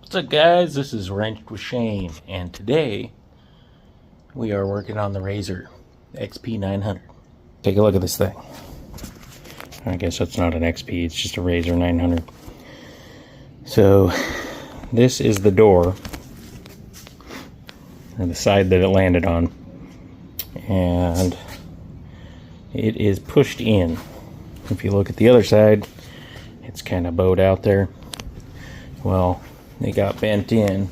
What's up, guys? This is Wrenched with Shane, and today we are working on the RZR XP900. Take a look at this thing. I guess that's not an XP, it's just a RZR900. So this is the door, or the side that it landed on, and it is pushed in. If you look at the other side, it's kind of bowed out there. Well, they got bent in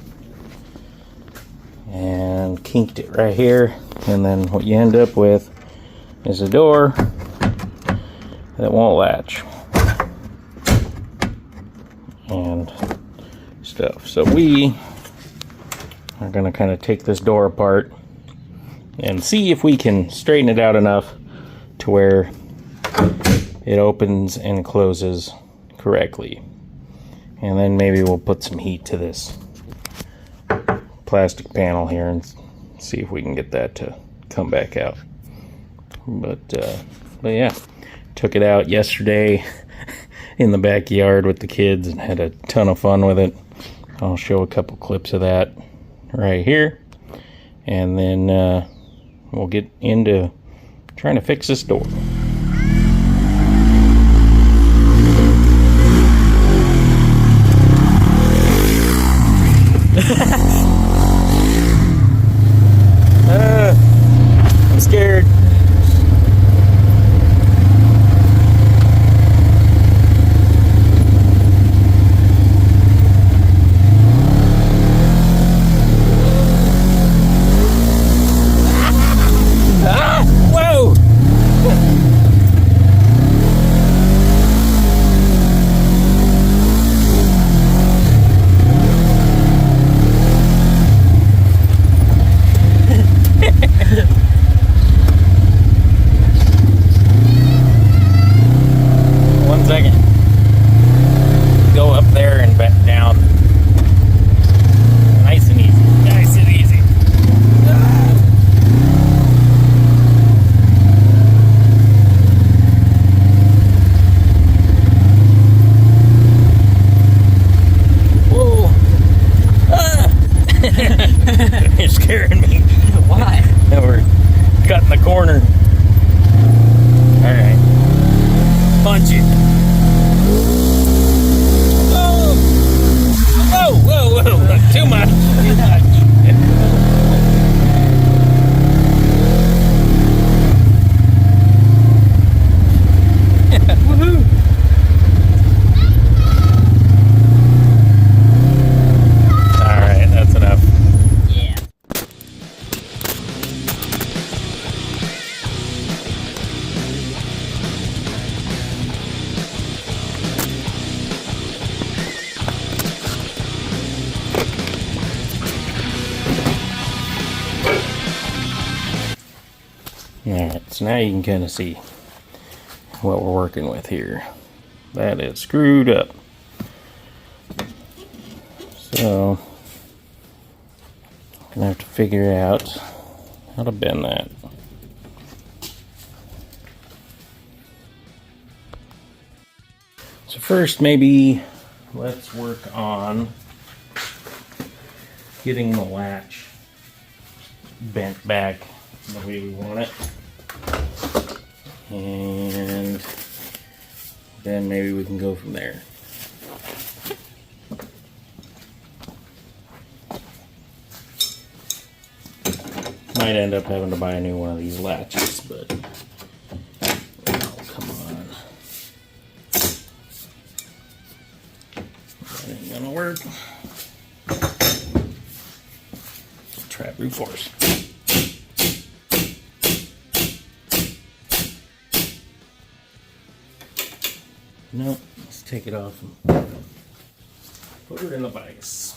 and kinked it right here, and then what you end up with is a door that won't latch and stuff. So we are going to kind of take this door apart and see if we can straighten it out enough to where it opens and closes correctly. And then maybe we'll put some heat to this plastic panel here and see if we can get that to come back out. But yeah, took it out yesterday in the backyard with the kids and had a ton of fun with it. I'll show a couple clips of that right here, and then we'll get into trying to fix this door. I'm scared. Whoa! One second. Go up there and back down. Nice and easy. Nice and easy. Whoa. You're scaring me. Why? We're cutting the corner. Alright. Punch it. Oh! Whoa, whoa, whoa. Too much. Woohoo! Alright, that's enough. Yeah. Alright, so now you can kind of see what we're working with here. That is screwed up. So, I'm gonna have to figure out how to bend that. So first, maybe let's work on getting the latch bent back the way we want it, and then maybe we can go from there. Might end up having to buy a new one of these latches, but oh, come on, that ain't gonna work. Try brute force. Nope, let's take it off and put it in the vise.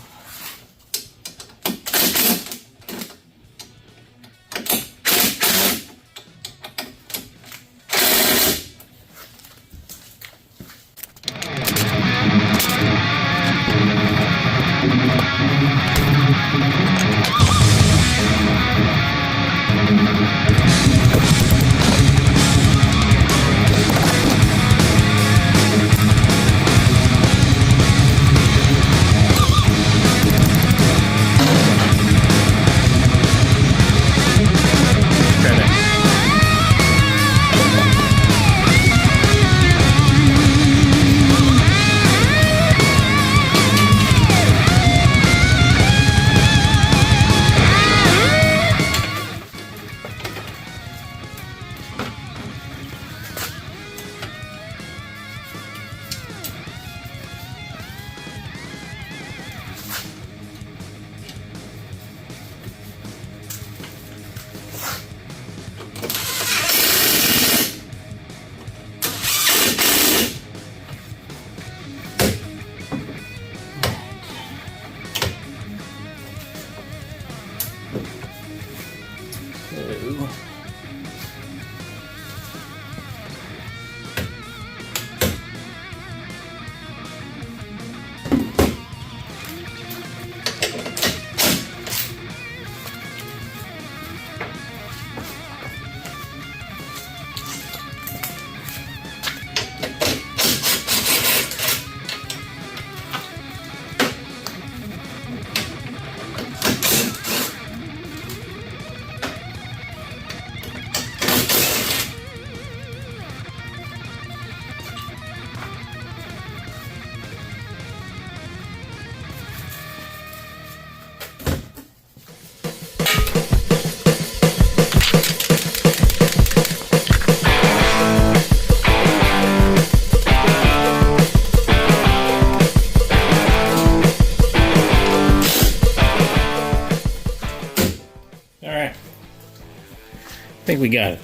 think we got it.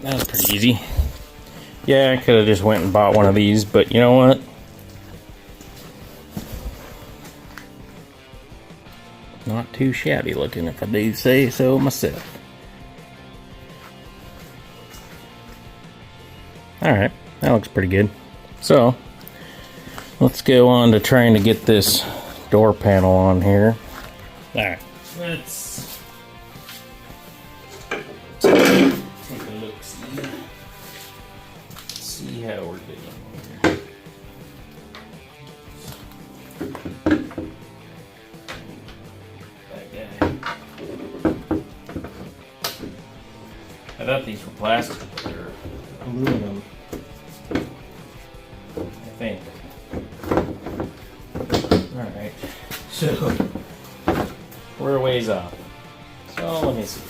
That was pretty easy. Yeah, I could have just went and bought one of these, but you know what? Not too shabby looking, if I do say so myself. Alright, that looks pretty good. So, let's go on to trying to get this door panel on here. Alright, let's take a look, see how we're doing here. I thought these were plastic, but they're aluminum, I think. Alright, so we're a ways off. So let me see.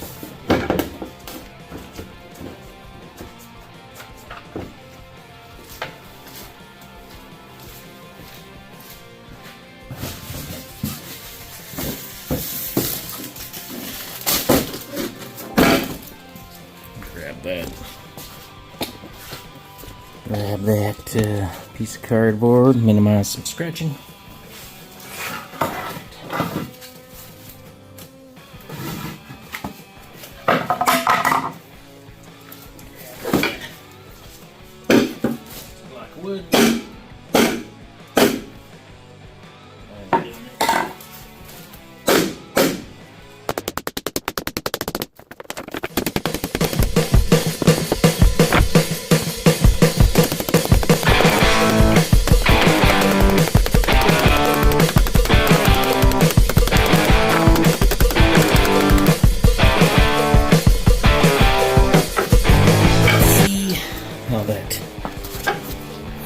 Grab that piece of cardboard, minimize some scratching. Block of wood.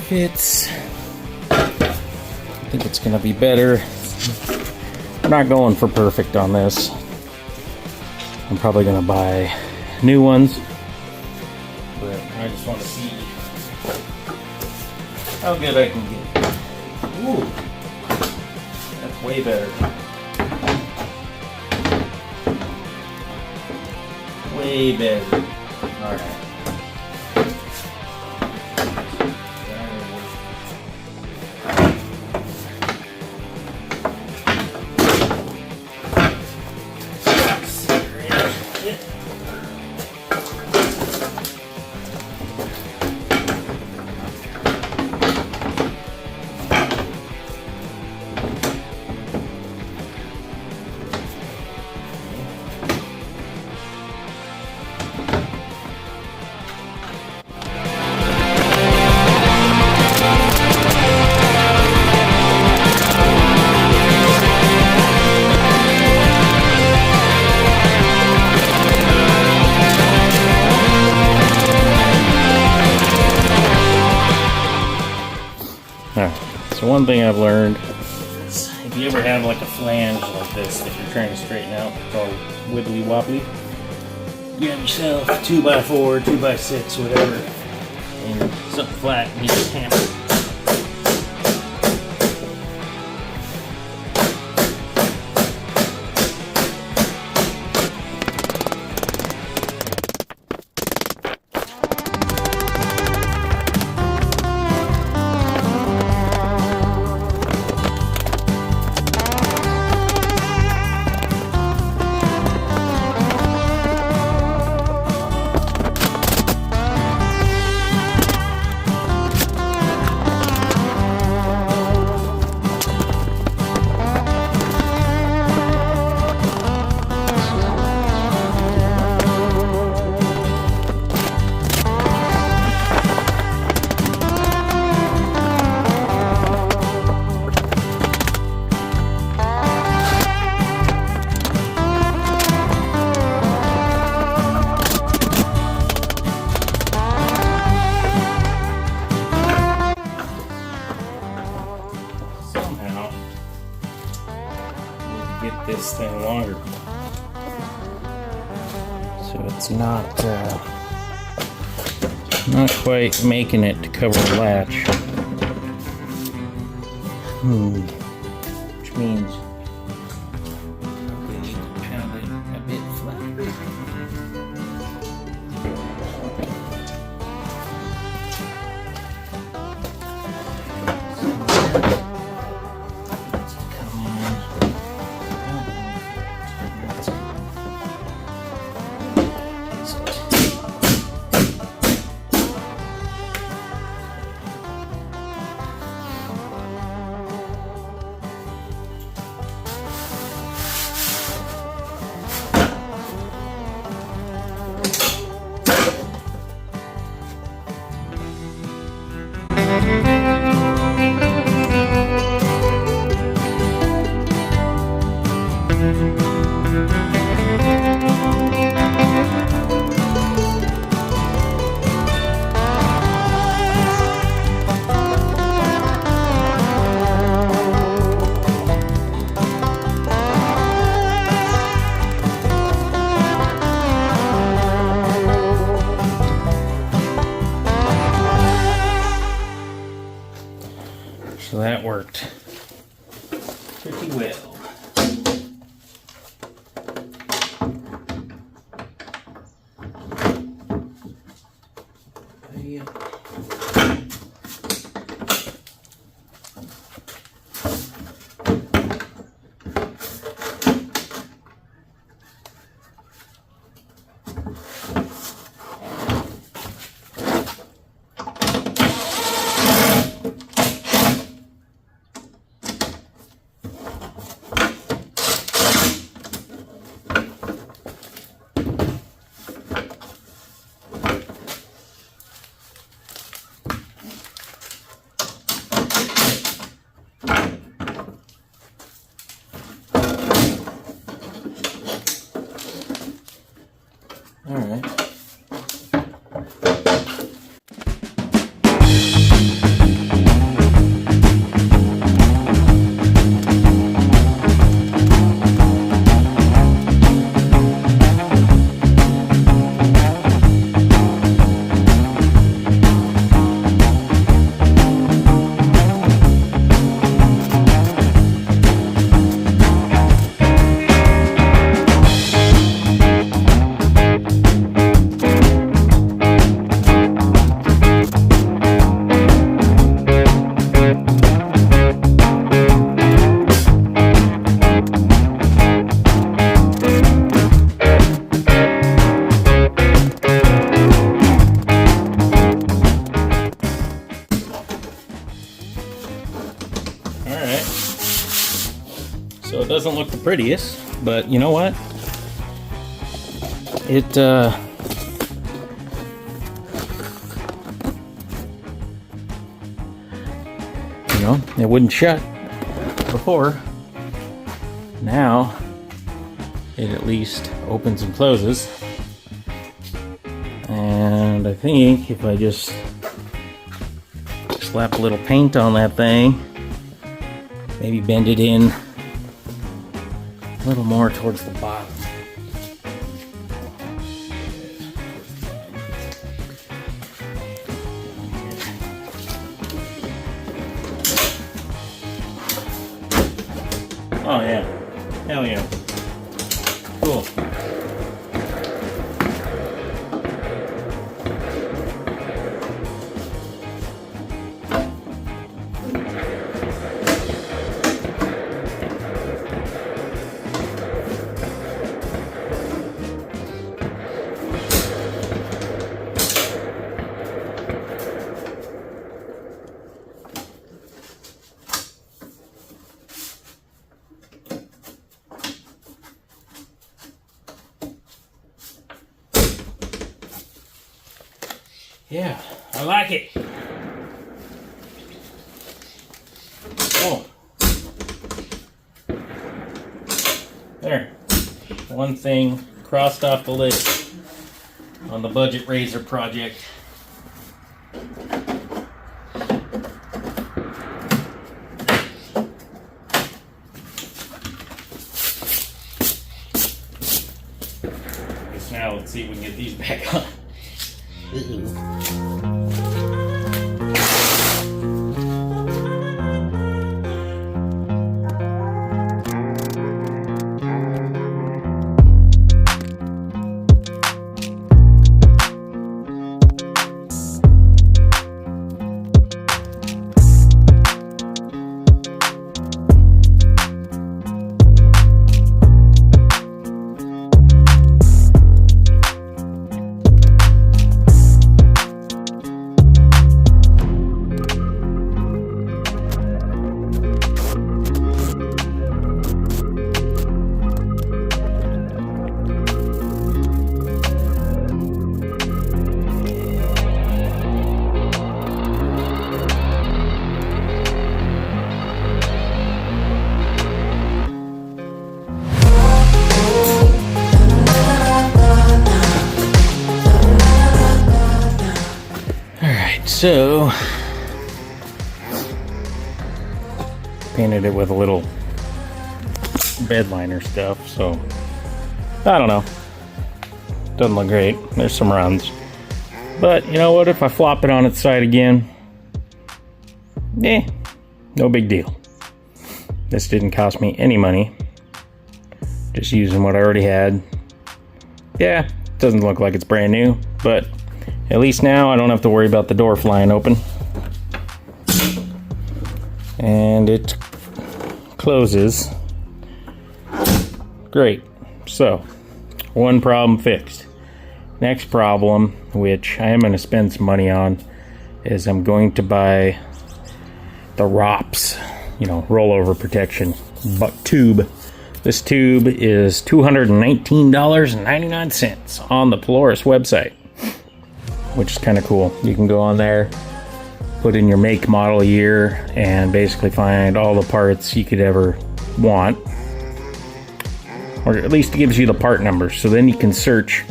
Fits. I think it's gonna be better. I'm not going for perfect on this. I'm probably gonna buy new ones, but I just want to see how good I can get. Ooh, that's way better. Way better. All right. So one thing I've learned is if you ever have like a flange like this that you're trying to straighten out, it's all wibbly wobbly, you have yourself a 2x4, 2x6, whatever, and something flat, and you just hammer it. Get this thing longer, so it's not quite making it to cover the latch, which means I need to pound it a bit flat. So that worked pretty well. Yeah. All right. Alright, so it doesn't look the prettiest, but you know what? It, it wouldn't shut before. Now, it at least opens and closes. And I think if I just slap a little paint on that thing, maybe bend it in a little more towards the bottom. Oh yeah, hell yeah, cool. Yeah, I like it. Oh. There. One thing crossed off the list on the budget raiser project. Guess now let's see if we can get these back on. So, painted it with a little bed liner stuff, so I don't know. Doesn't look great. There's some runs. But you know what? If I flop it on its side again, no big deal. This didn't cost me any money. Just using what I already had. Yeah, doesn't look like it's brand new, but at least now I don't have to worry about the door flying open. And it closes. Great. So, one problem fixed. Next problem, which I am going to spend some money on, is I'm going to buy the ROPS, rollover protection tube. This tube is $219.99 on the Polaris website, which is kind of cool. You can go on there, put in your make, model, year, and basically find all the parts you could ever want. Or at least it gives you the part numbers, so then you can search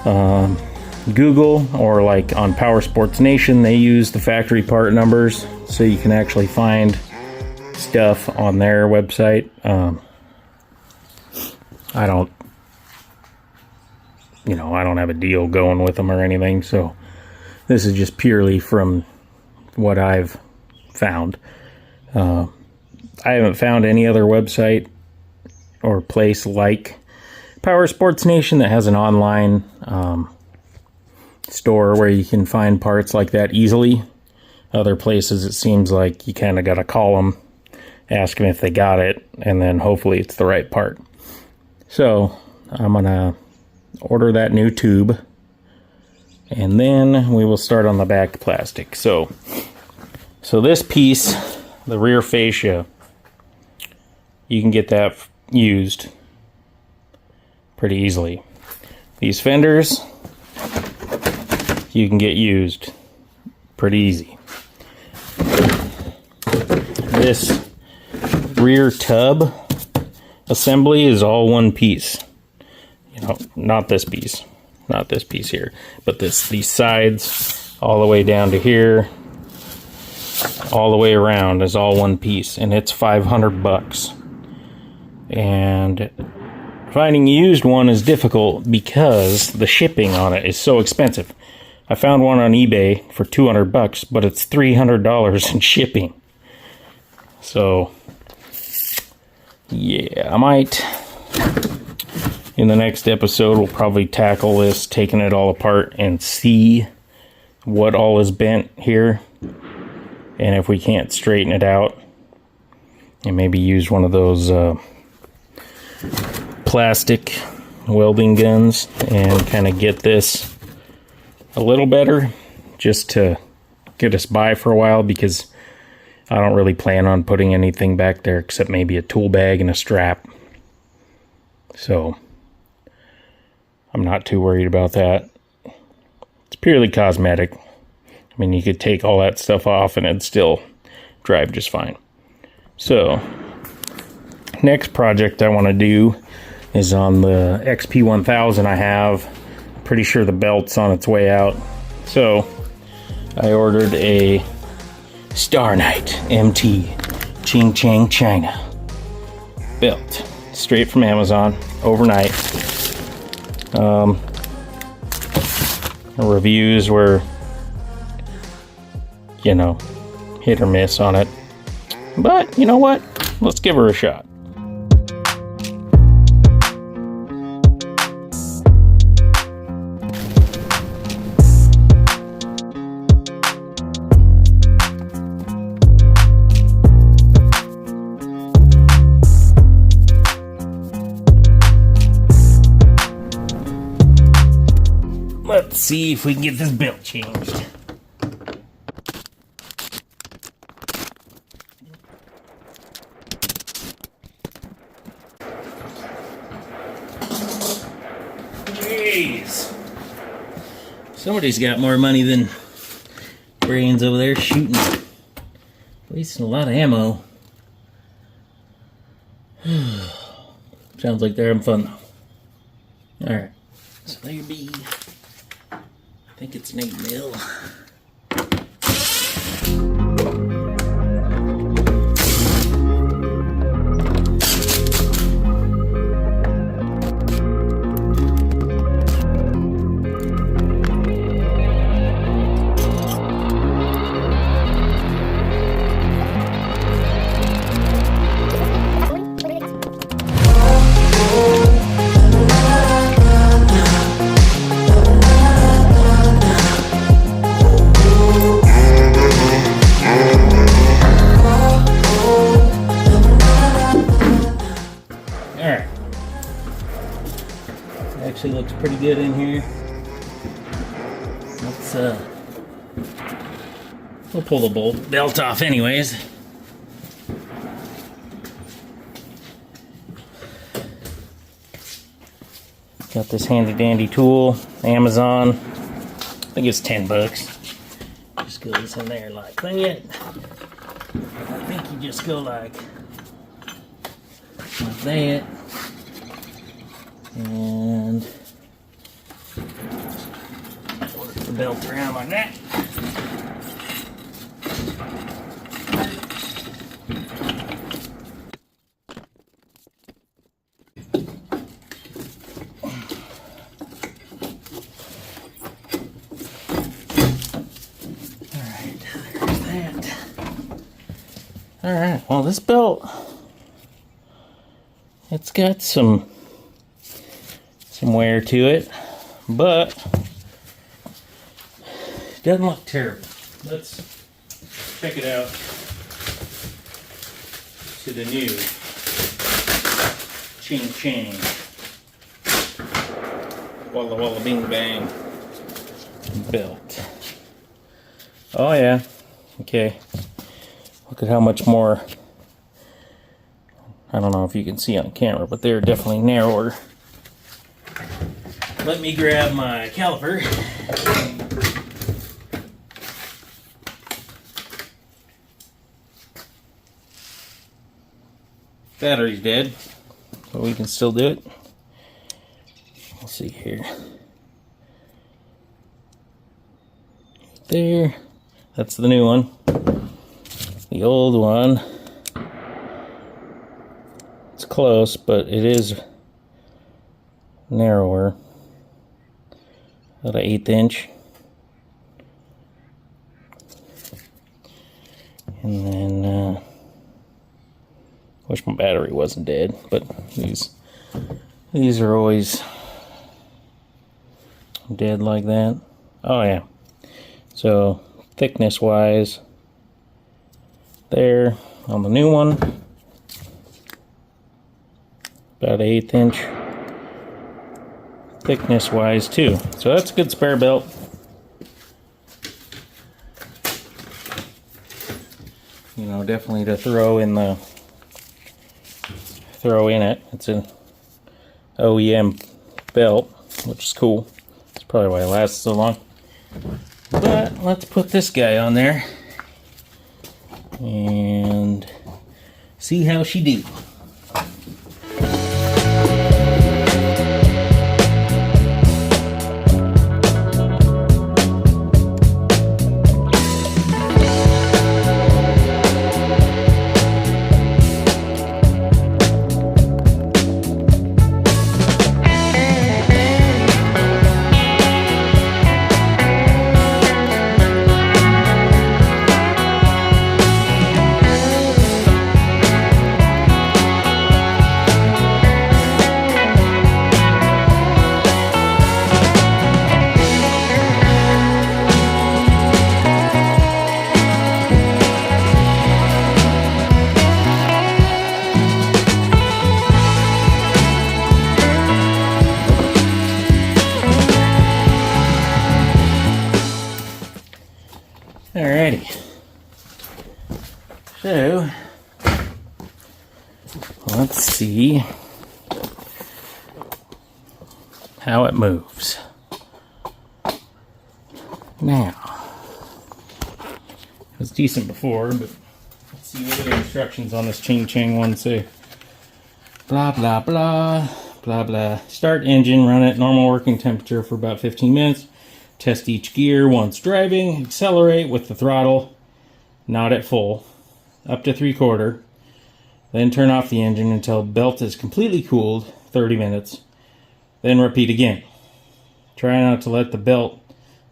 Google, or like on Power Sports Nation, they use the factory part numbers, so you can actually find stuff on their website. I don't have a deal going with them or anything, so this is just purely from what I've found. I haven't found any other website or place like Power Sports Nation that has an online store where you can find parts like that easily. Other places, it seems like you kind of got to call them, ask them if they got it, and then hopefully it's the right part. So I'm gonna order that new tube, and then we will start on the back plastic. So this piece, the rear fascia, you can get that used pretty easily. These fenders, you can get used pretty easy. This rear tub assembly is all one piece. Not this piece here, but these sides all the way down to here, all the way around is all one piece, and it's $500. And finding a used one is difficult because the shipping on it is so expensive. I found one on eBay for $200, but it's $300 in shipping. So, yeah, I might, in the next episode, we'll probably tackle this, taking it all apart and see what all is bent here. And if we can't straighten it out, and maybe use one of those plastic welding guns and kind of get this a little better, just to get us by for a while, because I don't really plan on putting anything back there except maybe a tool bag and a strap. So I'm not too worried about that. It's purely cosmetic. I mean, you could take all that stuff off and it'd still drive just fine. So next project I want to do is on the XP1000 I have. Pretty sure the belt's on its way out. So I ordered a Star Knight MT Ching Chang China belt straight from Amazon overnight. Reviews were, hit or miss on it. But you know what? Let's give her a shot. Let's see if we can get this belt changed. Jeez. Somebody's got more money than Brains over there shooting. Wasting a lot of ammo. Sounds like they're having fun though. Alright. So there be, I think it's an 8 mil. Actually looks pretty good in here. Let's we'll pull the belt off anyways. Got this handy dandy tool, Amazon. I think it's 10 bucks. Just goes in there like that. I think you just go like that. And work the belt around like that. Alright, well this belt, it's got some wear to it, but it doesn't look terrible. Let's check it out to the new Ching Ching Walla Walla Bing Bang belt. Oh yeah, okay. Look at how much more, I don't know if you can see on camera, but they're definitely narrower. Let me grab my caliper. Battery's dead, but we can still do it. We'll see here. There, that's the new one. The old one, it's close, but it is narrower, about an 1/8 inch. And then, wish my battery wasn't dead, but these are always dead like that. Oh yeah, so thickness wise, there on the new one, about 1/8 inch thickness wise too, so that's a good spare belt. You know, definitely to throw in it. It's an OEM belt, which is cool. That's probably why it lasts so long. But let's put this guy on there and see how she do. Alrighty, so let's see how it moves. Now, it was decent before, but let's see what the instructions on this Ching Ching one say. Blah, blah, blah, blah, blah. Start engine, run at normal working temperature for about 15 minutes. Test each gear once driving. Accelerate with the throttle, not at full, up to 3/4. Then turn off the engine until belt is completely cooled, 30 minutes. Then repeat again. Try not to let the belt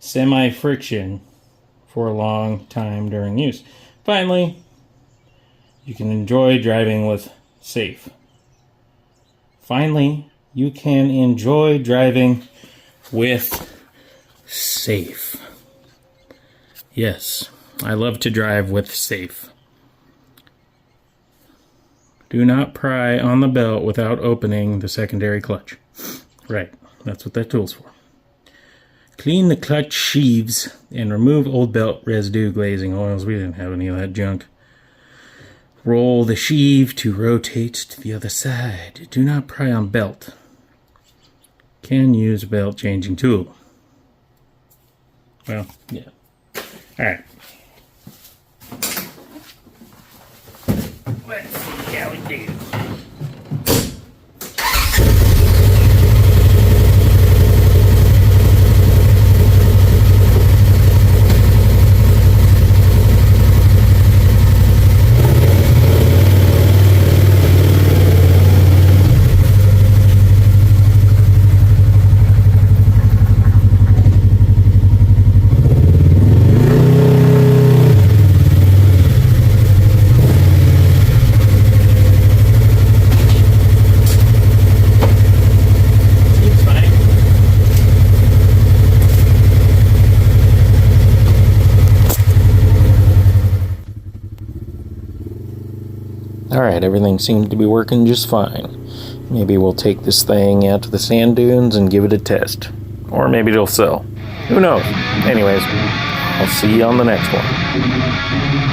semi-friction for a long time during use. Finally, you can enjoy driving with safe. Finally, you can enjoy driving with safe. Yes, I love to drive with safe. Do not pry on the belt without opening the secondary clutch. Right, That's what that tool's for. Clean the clutch sheaves and remove old belt residue glazing oils. We didn't have any of that junk. Roll the sheave to rotate to the other side. Do not pry on belt. Can use a belt changing tool. Well, yeah. Alright. Let's see how we do. Alright, everything seems to be working just fine. Maybe we'll take this thing out to the sand dunes and give it a test. Or maybe it'll sell. Who knows? Anyways, I'll see you on the next one.